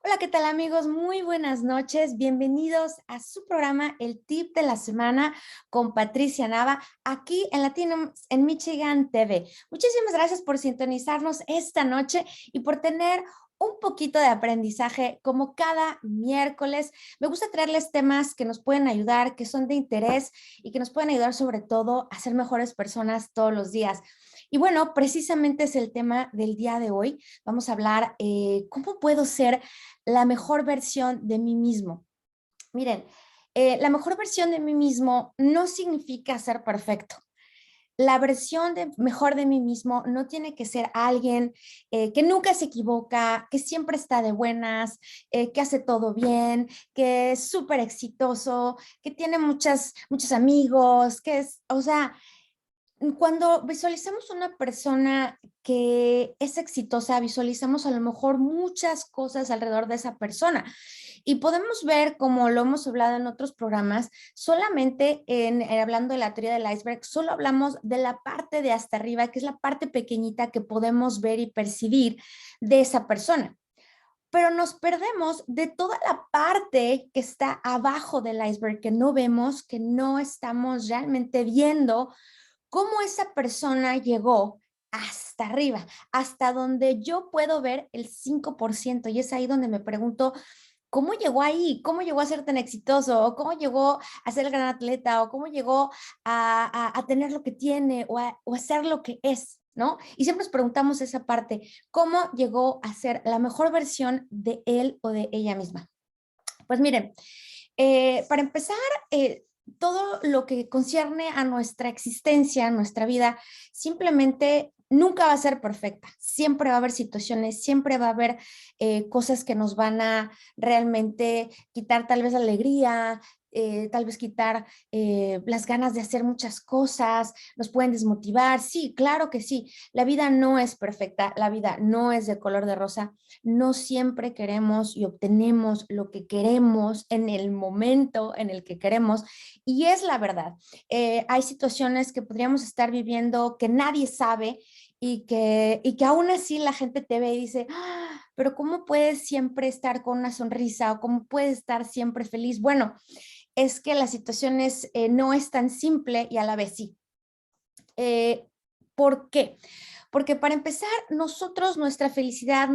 Hola, ¿qué tal amigos? Muy buenas noches. Bienvenidos a su programa El Tip de la Semana con Patricia Nava, aquí en Latino en Michigan TV. Muchísimas gracias por sintonizarnos esta noche y por tener un poquito de aprendizaje como cada miércoles. Me gusta traerles temas que nos pueden ayudar, que son de interés y que nos pueden ayudar sobre todo a ser mejores personas todos los días. Y bueno, precisamente es el tema del día de hoy. Vamos a hablar cómo puedo ser la mejor versión de mí mismo. Miren, la mejor versión de mí mismo no significa ser perfecto. La versión mejor de mí mismo no tiene que ser alguien que nunca se equivoca, que siempre está de buenas, que hace todo bien, que es súper exitoso, que tiene muchos amigos, que es, o sea, cuando visualizamos una persona que es exitosa, visualizamos a lo mejor muchas cosas alrededor de esa persona y podemos ver, como lo hemos hablado en otros programas, solamente hablando de la teoría del iceberg, solo hablamos de la parte de hasta arriba, que es la parte pequeñita que podemos ver y percibir de esa persona. Pero nos perdemos de toda la parte que está abajo del iceberg, que no vemos, que no estamos realmente viendo cómo esa persona llegó hasta arriba, hasta donde yo puedo ver el 5%. Y es ahí donde me pregunto, ¿cómo llegó ahí? ¿Cómo llegó a ser tan exitoso? ¿O cómo llegó a ser el gran atleta? ¿O cómo llegó a tener lo que tiene o a ser lo que es? ¿No? Y siempre nos preguntamos esa parte, ¿cómo llegó a ser la mejor versión de él o de ella misma? Pues miren, para empezar, todo lo que concierne a nuestra existencia, a nuestra vida, simplemente nunca va a ser perfecta. Siempre va a haber situaciones, siempre va a haber cosas que nos van a realmente quitar tal vez la alegría, tal vez quitar las ganas de hacer muchas cosas, nos pueden desmotivar. Sí, claro que sí. La vida no es perfecta, la vida no es de color de rosa. No siempre queremos y obtenemos lo que queremos en el momento en el que queremos. Y es la verdad. Hay situaciones que podríamos estar viviendo que nadie sabe y que aún así la gente te ve y dice, "Ah, pero ¿cómo puedes siempre estar con una sonrisa o cómo puedes estar siempre feliz?" Bueno, es que la situación no es tan simple y a la vez sí. Eh, ¿Por qué? Porque para empezar, nosotros, nuestra felicidad,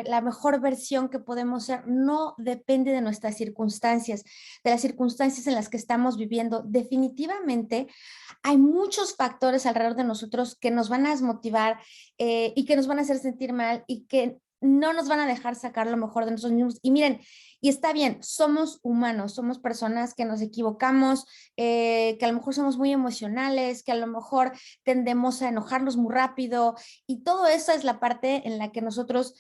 la mejor versión que podemos ser, no depende de nuestras circunstancias, de las circunstancias en las que estamos viviendo. Definitivamente hay muchos factores alrededor de nosotros que nos van a desmotivar y que nos van a hacer sentir mal y que no nos van a dejar sacar lo mejor de nosotros mismos. Y miren, y está bien, somos humanos, somos personas que nos equivocamos, que a lo mejor somos muy emocionales, que a lo mejor tendemos a enojarnos muy rápido y todo eso es la parte en la que nosotros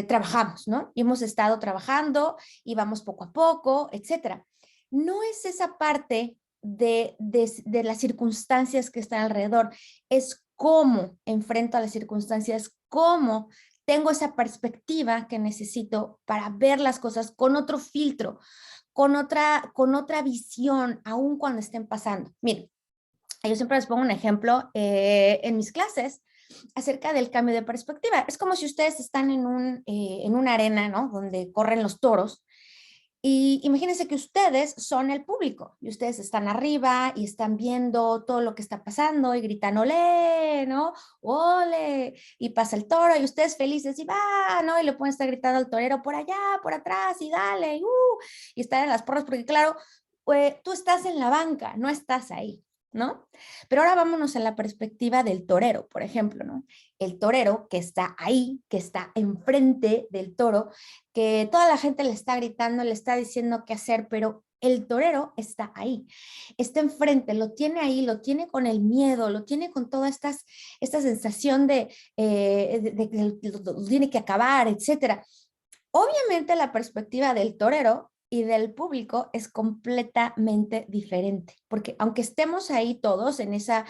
trabajamos, ¿no? Y hemos estado trabajando y vamos poco a poco, etcétera. No es esa parte de las circunstancias que están alrededor, es cómo enfrento a las circunstancias, cómo tengo esa perspectiva que necesito para ver las cosas con otro filtro, con otra visión, aun cuando estén pasando. Miren, yo siempre les pongo un ejemplo en mis clases acerca del cambio de perspectiva. Es como si ustedes están en una arena, ¿no? Donde corren los toros. Y imagínense que ustedes son el público y ustedes están arriba y están viendo todo lo que está pasando y gritan ole, ¿no? Ole, y pasa el toro y ustedes felices y va, ¿no? Y le pueden estar gritando al torero por allá, por atrás y dale, y están en las porras porque claro, tú estás en la banca, no estás ahí, ¿no? Pero ahora vámonos a la perspectiva del torero, por ejemplo, ¿no? El torero que está ahí, que está enfrente del toro, que toda la gente le está gritando, le está diciendo qué hacer, pero el torero está ahí, está enfrente, lo tiene ahí, lo tiene con el miedo, lo tiene con toda esta sensación de que lo tiene que acabar, etcétera. Obviamente la perspectiva del torero y del público es completamente diferente, porque aunque estemos ahí todos en ese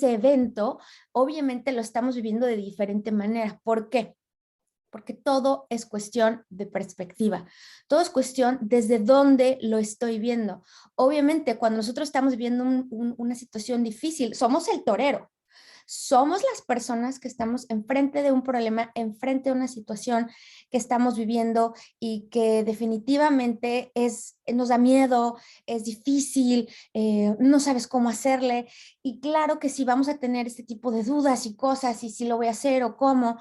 evento, obviamente lo estamos viviendo de diferente manera. ¿Por qué? Porque todo es cuestión de perspectiva, todo es cuestión desde dónde lo estoy viendo. Obviamente, cuando nosotros estamos viviendo una situación difícil, somos el torero, somos las personas que estamos enfrente de un problema, enfrente de una situación que estamos viviendo y que definitivamente nos da miedo, es difícil, no sabes cómo hacerle. Y claro que sí vamos a tener este tipo de dudas y cosas y si lo voy a hacer o cómo.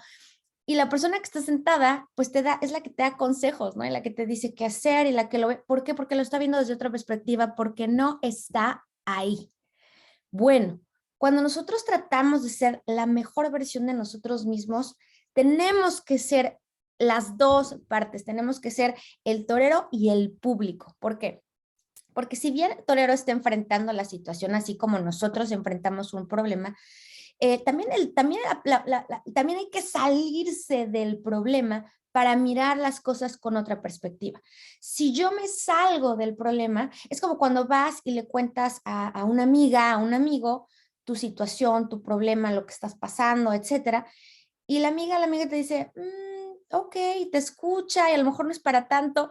Y la persona que está sentada, pues es la que te da consejos, ¿no? Y la que te dice qué hacer y la que lo ve. ¿Por qué? Porque lo está viendo desde otra perspectiva, porque no está ahí. Bueno, cuando nosotros tratamos de ser la mejor versión de nosotros mismos, tenemos que ser las dos partes, tenemos que ser el torero y el público. ¿Por qué? Porque si bien el torero está enfrentando la situación así como nosotros enfrentamos un problema, también hay que salirse del problema para mirar las cosas con otra perspectiva. Si yo me salgo del problema, es como cuando vas y le cuentas a una amiga, a un amigo, tu situación, tu problema, lo que estás pasando, etcétera, y la amiga te dice, ok, te escucha y a lo mejor no es para tanto.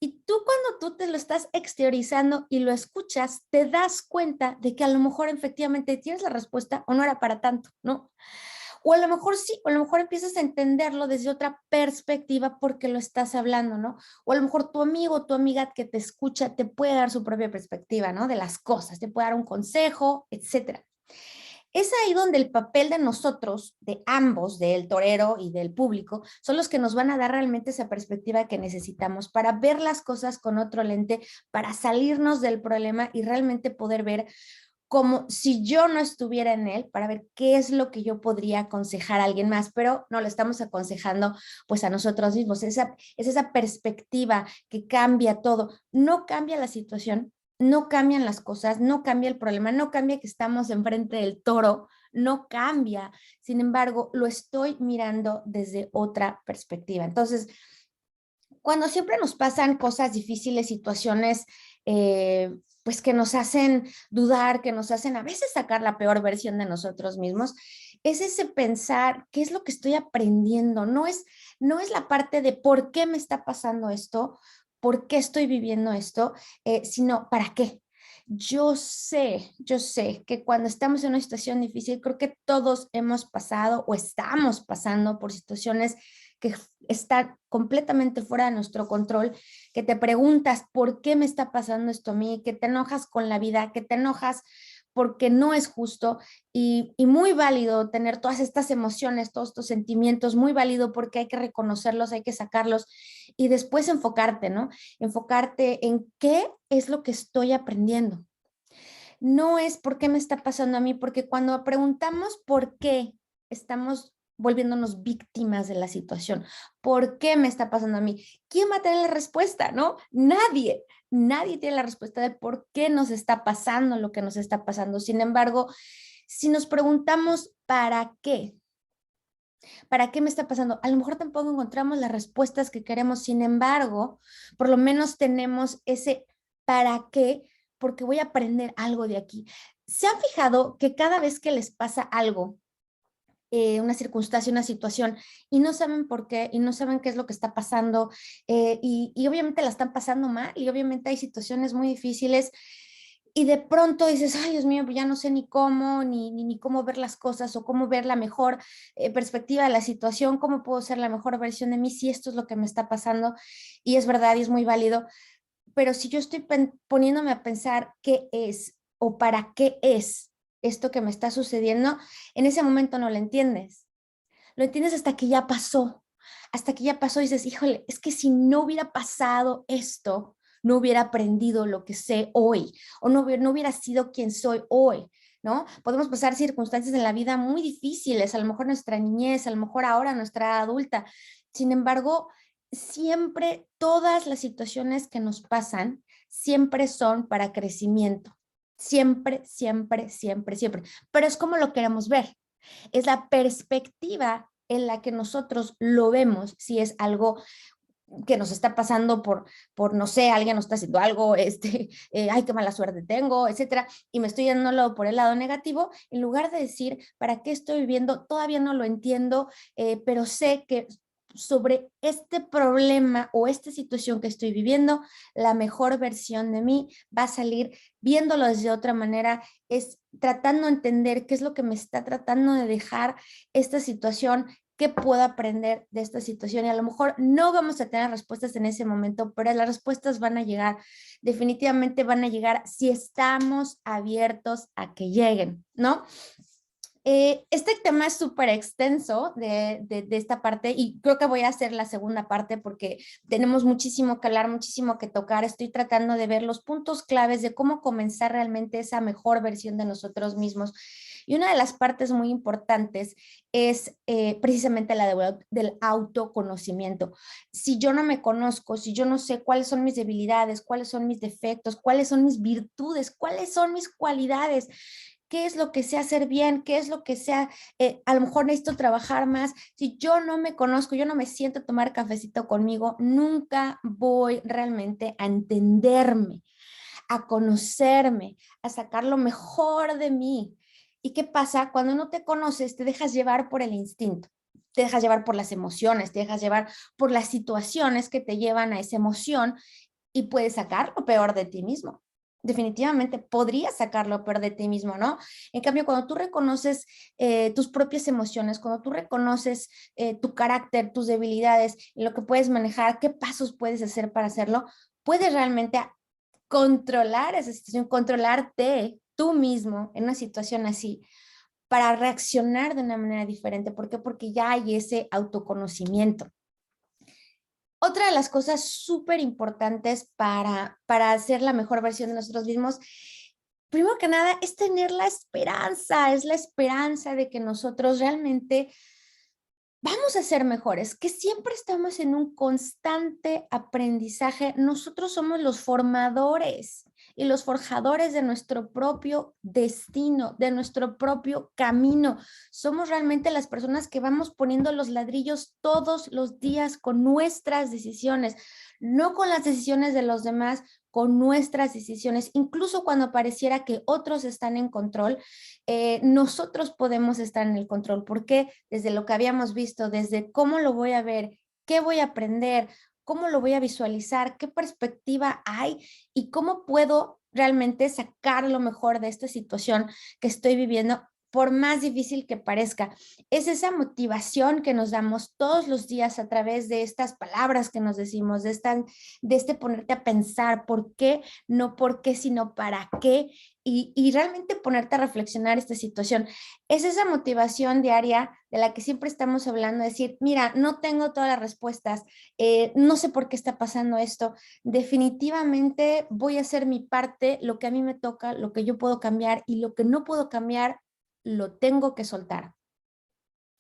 Y tú cuando tú te lo estás exteriorizando y lo escuchas, te das cuenta de que a lo mejor efectivamente tienes la respuesta o no era para tanto, ¿no? O a lo mejor sí, o a lo mejor empiezas a entenderlo desde otra perspectiva porque lo estás hablando, ¿no? O a lo mejor tu amigo o tu amiga que te escucha te puede dar su propia perspectiva, ¿no? De las cosas, te puede dar un consejo, etcétera. Es ahí donde el papel de nosotros, de ambos, del torero y del público, son los que nos van a dar realmente esa perspectiva que necesitamos para ver las cosas con otro lente, para salirnos del problema y realmente poder ver como si yo no estuviera en él, para ver qué es lo que yo podría aconsejar a alguien más, pero no lo estamos aconsejando pues a nosotros mismos. Es esa perspectiva que cambia todo. No cambia la situación, no cambian las cosas, no cambia el problema, no cambia que estamos enfrente del toro, no cambia. Sin embargo, lo estoy mirando desde otra perspectiva. Entonces, cuando siempre nos pasan cosas difíciles, situaciones pues que nos hacen dudar, que nos hacen a veces sacar la peor versión de nosotros mismos, es ese pensar qué es lo que estoy aprendiendo, no es la parte de por qué me está pasando esto, por qué estoy viviendo esto, sino para qué. Yo sé que cuando estamos en una situación difícil, creo que todos hemos pasado o estamos pasando por situaciones que están completamente fuera de nuestro control, que te preguntas por qué me está pasando esto a mí, que te enojas con la vida, que te enojas porque no es justo y muy válido tener todas estas emociones, todos estos sentimientos, muy válido porque hay que reconocerlos, hay que sacarlos y después enfocarte, ¿no? Enfocarte en qué es lo que estoy aprendiendo. No es por qué me está pasando a mí, porque cuando preguntamos por qué, estamos volviéndonos víctimas de la situación. ¿Por qué me está pasando a mí? ¿Quién va a tener la respuesta? ¿No? Nadie tiene la respuesta de por qué nos está pasando lo que nos está pasando. Sin embargo, si nos preguntamos ¿para qué me está pasando? A lo mejor tampoco encontramos las respuestas que queremos, sin embargo, por lo menos tenemos ese para qué, porque voy a aprender algo de aquí. ¿Se han fijado que cada vez que les pasa algo, una circunstancia, una situación, y no saben por qué, y no saben qué es lo que está pasando, y obviamente la están pasando mal, y obviamente hay situaciones muy difíciles, y de pronto dices, ay, Dios mío, pues ya no sé ni cómo, ni cómo ver las cosas o cómo ver la mejor perspectiva de la situación, cómo puedo ser la mejor versión de mí si esto es lo que me está pasando. Y es verdad y es muy válido, pero si yo estoy poniéndome a pensar qué es o para qué es esto que me está sucediendo, en ese momento no lo entiendes. Lo entiendes hasta que ya pasó y dices, híjole, es que si no hubiera pasado esto, no hubiera aprendido lo que sé hoy o no hubiera sido quien soy hoy, ¿no? Podemos pasar circunstancias en la vida muy difíciles, a lo mejor nuestra niñez, a lo mejor ahora nuestra edad adulta. Sin embargo, siempre todas las situaciones que nos pasan, siempre son para crecimiento. Siempre, siempre, siempre, siempre. Pero es como lo queremos ver. Es la perspectiva en la que nosotros lo vemos, si es algo que nos está pasando no sé, alguien nos está haciendo algo, ay, qué mala suerte tengo, etcétera, y me estoy yéndolo por el lado negativo, en lugar de decir, ¿para qué estoy viviendo? Todavía no lo entiendo, pero sé que sobre este problema o esta situación que estoy viviendo, la mejor versión de mí va a salir viéndolo desde otra manera, es tratando de entender qué es lo que me está tratando de dejar esta situación, qué puedo aprender de esta situación. Y a lo mejor no vamos a tener respuestas en ese momento, pero las respuestas van a llegar, definitivamente van a llegar si estamos abiertos a que lleguen, ¿no? Este tema es súper extenso de esta parte y creo que voy a hacer la segunda parte porque tenemos muchísimo que hablar, muchísimo que tocar. Estoy tratando de ver los puntos claves de cómo comenzar realmente esa mejor versión de nosotros mismos. Y una de las partes muy importantes es precisamente la del autoconocimiento. Si yo no me conozco, si yo no sé cuáles son mis debilidades, cuáles son mis defectos, cuáles son mis virtudes, cuáles son mis cualidades, qué es lo que sé hacer bien, qué es lo que sea, a lo mejor necesito trabajar más. Si yo no me conozco, yo no me siento a tomar cafecito conmigo, nunca voy realmente a entenderme, a conocerme, a sacar lo mejor de mí. ¿Y qué pasa? Cuando no te conoces, te dejas llevar por el instinto, te dejas llevar por las emociones, te dejas llevar por las situaciones que te llevan a esa emoción y puedes sacar lo peor de ti mismo. Definitivamente podrías sacar lo peor de ti mismo, ¿no? En cambio, cuando tú reconoces tus propias emociones, cuando tú reconoces tu carácter, tus debilidades, lo que puedes manejar, qué pasos puedes hacer para hacerlo, puedes realmente controlar esa situación, controlarte tú mismo en una situación así para reaccionar de una manera diferente. ¿Por qué? Porque ya hay ese autoconocimiento. Otra de las cosas súper importantes para hacer la mejor versión de nosotros mismos, primero que nada, es tener la esperanza, es la esperanza de que nosotros realmente vamos a ser mejores, que siempre estamos en un constante aprendizaje. Nosotros somos los formadores y los forjadores de nuestro propio destino, de nuestro propio camino. Somos realmente las personas que vamos poniendo los ladrillos todos los días con nuestras decisiones, no con las decisiones de los demás, con nuestras decisiones, incluso cuando pareciera que otros están en control, nosotros podemos estar en el control, porque desde lo que habíamos visto, desde cómo lo voy a ver, qué voy a aprender, cómo lo voy a visualizar, qué perspectiva hay y cómo puedo realmente sacar lo mejor de esta situación que estoy viviendo, por más difícil que parezca. Es esa motivación que nos damos todos los días a través de estas palabras que nos decimos, de este ponerte a pensar por qué, no por qué, sino para qué, y realmente ponerte a reflexionar esta situación. Es esa motivación diaria de la que siempre estamos hablando, decir, mira, no tengo todas las respuestas, no sé por qué está pasando esto, definitivamente voy a hacer mi parte, lo que a mí me toca, lo que yo puedo cambiar y lo que no puedo cambiar, lo tengo que soltar.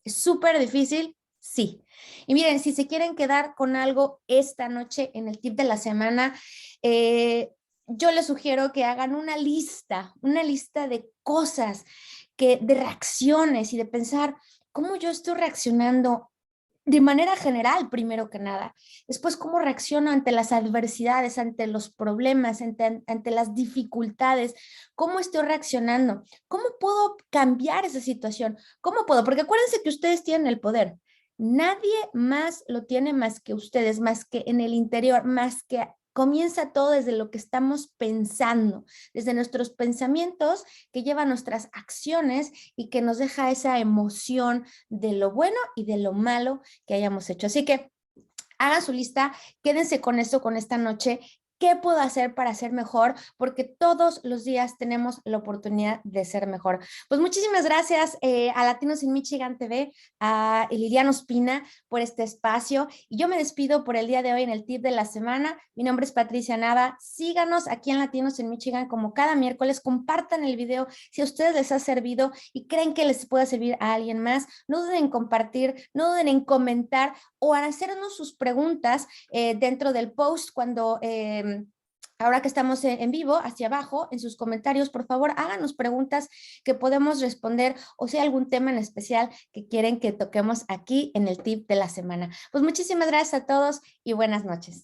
¿Es súper difícil? Sí. Y miren, si se quieren quedar con algo esta noche en el tip de la semana, yo les sugiero que hagan una lista de cosas, de reacciones y de pensar cómo yo estoy reaccionando de manera general, primero que nada. Después, cómo reacciono ante las adversidades, ante los problemas, ante las dificultades, cómo estoy reaccionando, cómo puedo cambiar esa situación, cómo puedo, porque acuérdense que ustedes tienen el poder. Nadie más lo tiene más que ustedes, más que en el interior, más que comienza todo desde lo que estamos pensando, desde nuestros pensamientos que llevan nuestras acciones y que nos deja esa emoción de lo bueno y de lo malo que hayamos hecho. Así que hagan su lista, quédense con esto, con esta noche. ¿Qué puedo hacer para ser mejor? Porque todos los días tenemos la oportunidad de ser mejor. Pues muchísimas gracias a Latinos en Michigan TV, a Liliana Ospina por este espacio. Y yo me despido por el día de hoy en el tip de la semana. Mi nombre es Patricia Nava. Síganos aquí en Latinos en Michigan como cada miércoles. Compartan el video si a ustedes les ha servido y creen que les pueda servir a alguien más. No duden en compartir, no duden en comentar o a hacernos sus preguntas dentro del post cuando ahora que estamos en vivo, hacia abajo, en sus comentarios, por favor, háganos preguntas que podemos responder o si hay algún tema en especial que quieren que toquemos aquí en el tip de la semana. Pues muchísimas gracias a todos y buenas noches.